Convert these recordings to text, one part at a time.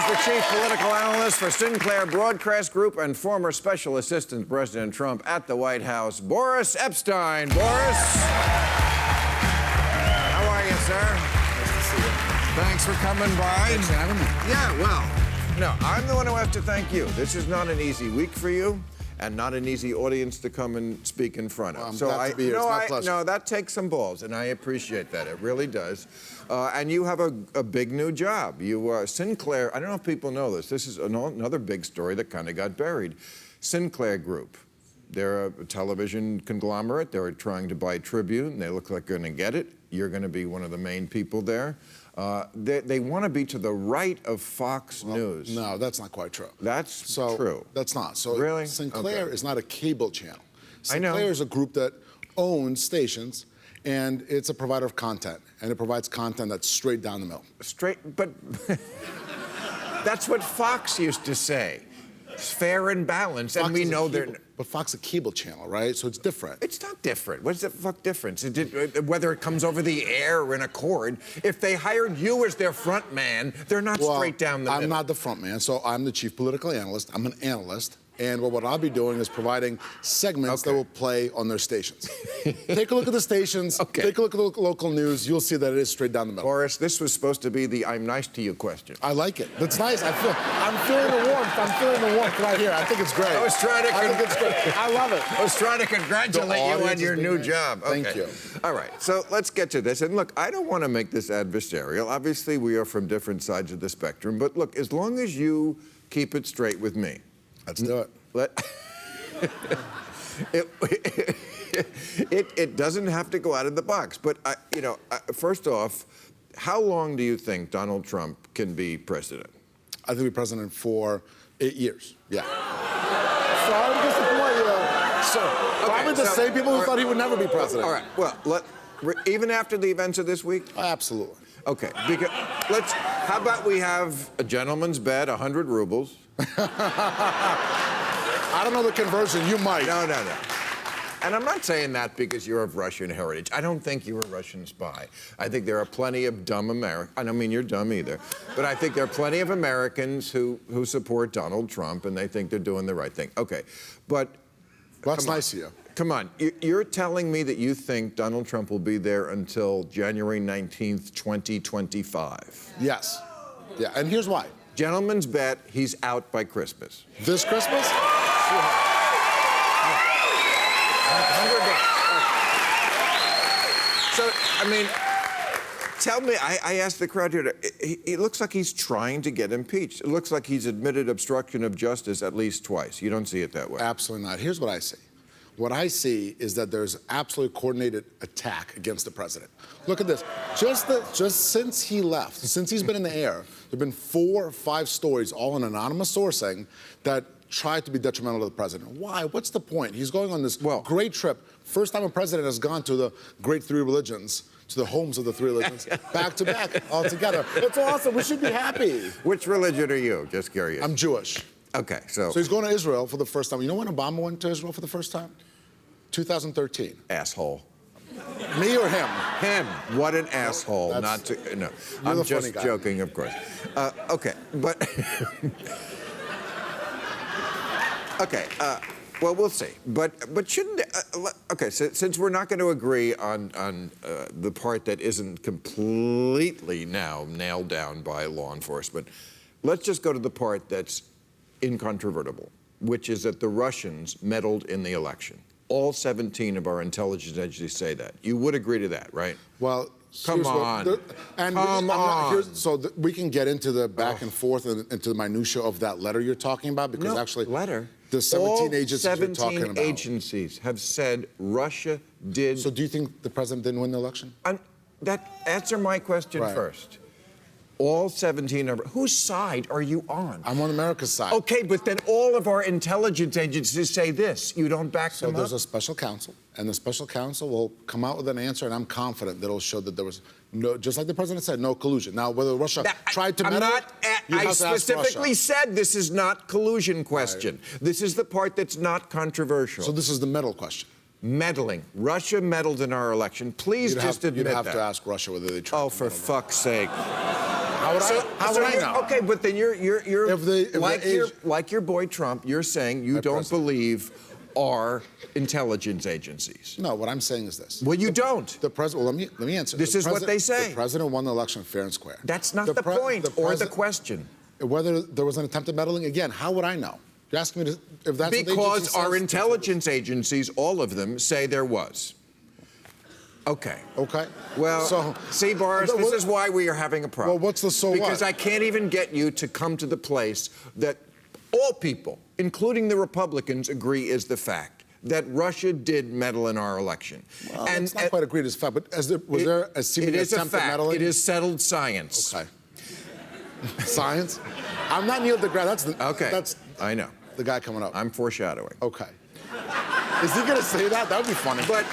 the chief political analyst for Sinclair Broadcast Group and former special assistant to President Trump at the White House, Boris Epshteyn. Boris. How are you, sir? Nice to see you. Thanks for coming by. Thanks for having me. Yeah, well, no, I'm the one who has to thank you. This is not an easy week for you, and not an easy audience to come and speak in front of. Well, I'm glad to be here. It's my pleasure. No, that takes some balls, and I appreciate that. It really does. And you have a big new job. You, Sinclair, I don't know if people know this. This is another big story that kind of got buried. Sinclair Group. They're a television conglomerate. They're trying to buy Tribune. They look like they're going to get it. You're going to be one of the main people there. They want to be to the right of Fox News. No, that's not quite true. That's true. That's not. So really? Sinclair is not a cable channel. I know. Sinclair is a group that owns stations, and it's a provider of content, and it provides content that's straight down the middle. Straight, but that's what Fox used to say. It's fair and balanced, and we know they're... But Fox is a cable channel, right? So it's different. It's not different. What's the fuck difference? Whether it comes over the air or in a cord, if they hired you as their front man, they're not straight down the middle. I'm not the front man, so I'm the chief political analyst. I'm an analyst. And what I'll be doing is providing segments that will play on their stations. Take a look at the stations. Take a look at the local news. You'll see that it is straight down the middle. Boris, this was supposed to be the I'm nice to you question. I like it. That's nice. I'm feeling the warmth. I'm feeling the warmth right here. I think it's great. I was trying to... I think it's great. I love it. I was trying to congratulate you on your new job. Thank you. All right, so let's get to this. And look, I don't want to make this adversarial. Obviously, we are from different sides of the spectrum. But look, as long as you keep it straight with me. Let's do it. It doesn't have to go out of the box. But, first off, how long do you think Donald Trump can be president? I think he'll be president for 8 years. Yeah. Sorry to disappoint you. Probably the same people who thought he would never be president. All right. Well, even after the events of this week? Absolutely. Okay. Because how about we have a gentleman's bet, 100 rubles? I don't know the conversion. You might. No. And I'm not saying that because you're of Russian heritage. I don't think you're a Russian spy. I think there are plenty of dumb Americans. I don't mean you're dumb either. But I think there are plenty of Americans who support Donald Trump, and they think they're doing the right thing. Okay. But... Well, that's nice of you. Come on. You're telling me that you think Donald Trump will be there until January 19th, 2025? Yes. Yeah, and here's why. Gentleman's bet, he's out by Christmas. This Christmas? So, I mean, tell me, I asked the crowd here, it looks like he's trying to get impeached. It looks like he's admitted obstruction of justice at least twice. You don't see it that way? Absolutely not. Here's what I see. What I see is that there's absolutely coordinated attack against the president. Look at this. Just since he left, since he's been in the air, there have been 4 or 5 stories, all in anonymous sourcing, that try to be detrimental to the president. Why? What's the point? He's going on this great trip. First time a president has gone to the great 3 religions, to the homes of the 3 religions, back to back, all together. It's awesome. We should be happy. Which religion are you? Just curious. I'm Jewish. Okay, so he's going to Israel for the first time. You know when Obama went to Israel for the first time? 2013. Asshole. Me or him? Him. What an asshole. Not to... No. I'm just joking, of course. Okay, but... Okay, well, we'll see. But shouldn't... okay, so since we're not going to agree on the part that isn't completely now nailed down by law enforcement, let's just go to the part that's incontrovertible, which is that the Russians meddled in the election. All 17 of our intelligence agencies say that. You would agree to that, right? Well, come on. So we can get into the back and forth and into the minutia of that letter you're talking about, because actually... letter? The 17 agencies you're talking about. 17 agencies have said Russia did... So do you think the president didn't win the election? Answer my question first. All 17 of... Whose side are you on? I'm on America's side. Okay, but then all of our intelligence agencies say this. You don't back them up? So there's a special counsel, and the special counsel will come out with an answer, and I'm confident that it'll show that there was no, just like the president said, no collusion. Now, whether Russia tried to meddle, I specifically said this is not collusion question. Right. This is the part that's not controversial. So this is the meddle question. Meddling. Russia meddled in our election. Please just admit that. You'd have to ask Russia whether they tried. Oh, for fuck's sake. How would I know? Okay, but then you're if like your boy Trump. You're saying you don't believe our intelligence agencies. No, what I'm saying is this. Well, you don't. The president. Well, let me answer. This is what they say. The president won the election fair and square. That's not the point or the question. Whether there was an attempted meddling, again, how would I know? You're asking me if that's because what the our intelligence agencies, all of them, say there was. Okay. Okay. Well, so, see, Boris, this is why we are having a problem. Well, what's the so what? Because I can't even get you to come to the place that all people, including the Republicans, agree is the fact that Russia did meddle in our election. Well, it's not quite agreed as fact, but was there a seeming attempt at meddling? It is settled science. Okay. Science? I'm not Neil deGrasse. That's I know. The guy coming up. I'm foreshadowing. Okay. Is he going to say that? That would be funny. But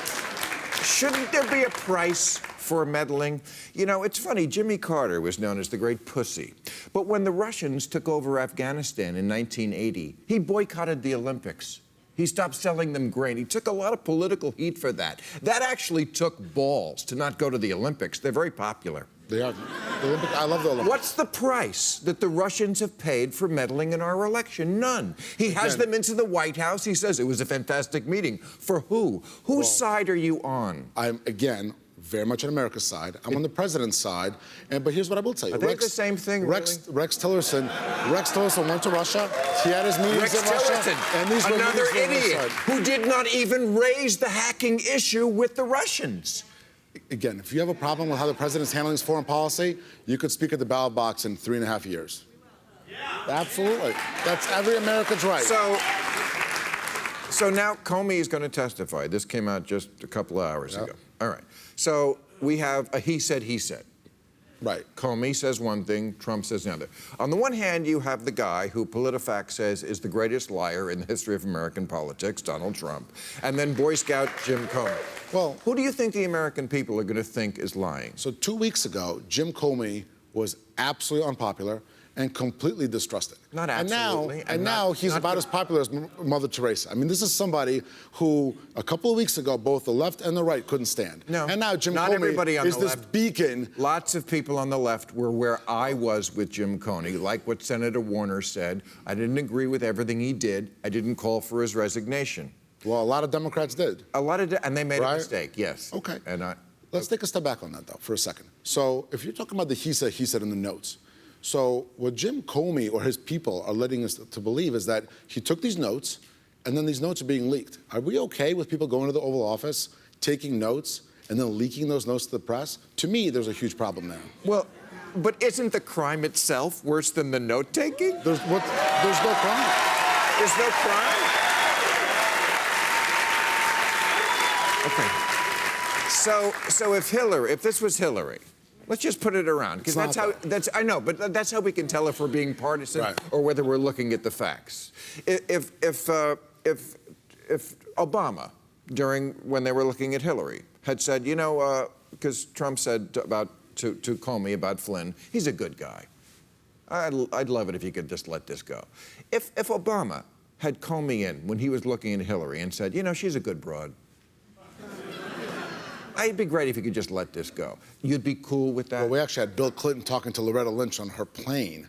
shouldn't there be a price for meddling? You know, it's funny, Jimmy Carter was known as the great pussy. But when the Russians took over Afghanistan in 1980, he boycotted the Olympics. He stopped selling them grain. He took a lot of political heat for that. That actually took balls to not go to the Olympics. They're very popular. They are. I love the Olympics. What's the price that the Russians have paid for meddling in our election? None. He has them into the White House. He says it was a fantastic meeting. For who? Whose side are you on? I'm, again, very much on America's side. I'm on the president's side. But here's what I will tell you. Are they the same thing, Rex Tillerson went to Russia. He had his meetings in Russia. And these were another meetings idiot who did not even raise the hacking issue with the Russians. Again, if you have a problem with how the president's handling his foreign policy, you could speak at the ballot box in 3.5 years. Yeah. Absolutely. That's every American's right. So now Comey is going to testify. This came out just a couple of hours ago. All right. So we have a he said, he said. Right. Comey says one thing, Trump says another. On the one hand, you have the guy who PolitiFact says is the greatest liar in the history of American politics, Donald Trump, and then Boy Scout Jim Comey. Well, who do you think the American people are going to think is lying? So 2 weeks ago, Jim Comey was absolutely unpopular and completely distrusted. Not absolutely. And now he's about as popular as Mother Teresa. I mean, this is somebody who a couple of weeks ago, both the left and the right couldn't stand. No. And now Jim Not Comey everybody on is the this left. beacon. Lots of people on the left were where I was with Jim Comey, like what Senator Warner said. I didn't agree with everything he did. I didn't call for his resignation. Well, a lot of Democrats did. And they made a mistake, yes. Okay. And let's take a step back on that, though, for a second. So if you're talking about the he said in the notes, so what Jim Comey or his people are letting us to believe is that he took these notes, and then these notes are being leaked. Are we okay with people going to the Oval Office, taking notes, and then leaking those notes to the press? To me, there's a huge problem there. Well, but isn't the crime itself worse than the note-taking? There's no crime. There's no crime? Okay. So if this was Hillary, let's just put it around, because I know, but that's how we can tell if we're being partisan or whether we're looking at the facts. If Obama, when they were looking at Hillary, had said, because Trump said to Comey about Flynn, he's a good guy. I'd love it if you could just let this go. If Obama had Comey in when he was looking at Hillary and said, she's a good broad. It'd be great if you could just let this go. You'd be cool with that? Well, we actually had Bill Clinton talking to Loretta Lynch on her plane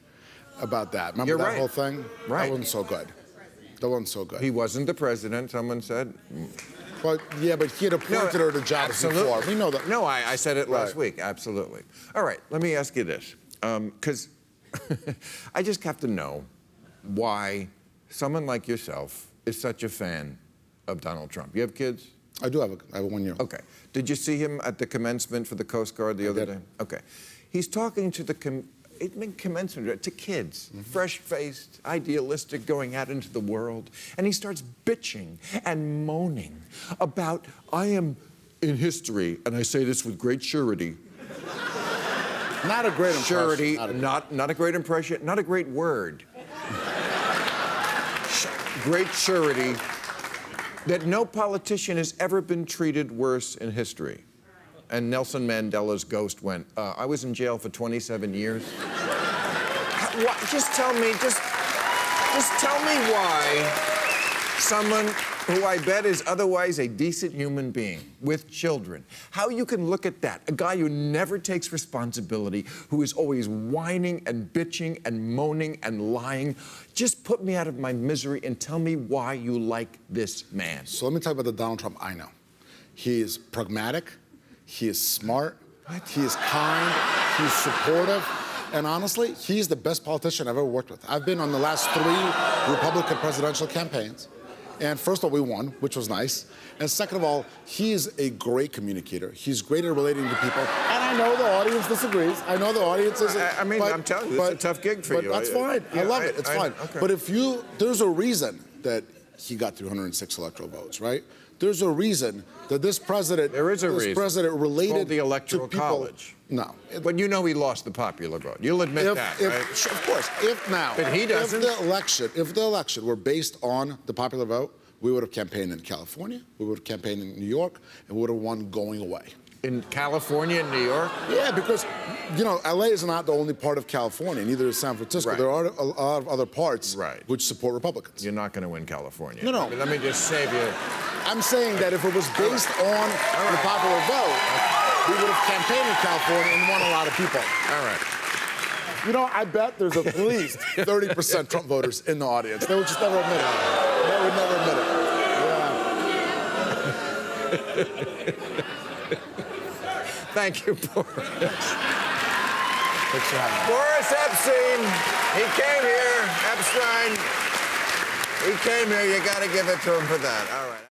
about that. Remember that whole thing? Right. That wasn't so good. That wasn't so good. He wasn't the president, someone said. Well, yeah, but he had appointed her to jobs before. We know that. No, I said it last week. Absolutely. All right, let me ask you this. Because I just have to know why someone like yourself is such a fan of Donald Trump. You have kids? I do have a 1 year. Okay. Did you see him at the commencement for the Coast Guard the other day? Okay. He's talking to the commencement to kids, fresh-faced, idealistic, going out into the world, and he starts bitching and moaning about, I am in history, and I say this with great surety. Not a great impression. Surety, not a great impression, not a great word. Great surety. That no politician has ever been treated worse in history. And Nelson Mandela's ghost went, I was in jail for 27 years. Just tell me why Someone who I bet is otherwise a decent human being with children. How you can look at that, a guy who never takes responsibility, who is always whining and bitching and moaning and lying. Just put me out of my misery and tell me why you like this man. So let me talk about the Donald Trump I know. He is pragmatic, he is smart, he is kind, he's supportive, and honestly, he's the best politician I've ever worked with. I've been on the last 3 Republican presidential campaigns. And first of all, we won, which was nice. And second of all, he is a great communicator. He's great at relating to people. And I know the audience disagrees. I know the audience isn't. I mean, I'm telling you, it's a tough gig for you. But that's fine. I love it. It's fine. Okay. But there's a reason that he got 306 electoral votes, right? There's a reason that this president, related called the Electoral to people. College. No. But you know he lost the popular vote. You'll admit that, right? Of course. But he doesn't. If the election were based on the popular vote, we would have campaigned in California, we would have campaigned in New York, and we would have won going away. In California and New York? Yeah, because, LA is not the only part of California, neither is San Francisco. Right. There are a lot of other parts which support Republicans. You're not going to win California. No. I mean, let me just save you. I'm saying that if it was based on the popular vote, we would have campaigned in California and won a lot of people. All right. I bet there's at least 30% Trump voters in the audience. They would just never admit it. They would never admit it. Yeah. Thank you, Boris. Thanks for having me. Boris Epshteyn, he came here. Epstein, he came here. You got to give it to him for that. All right.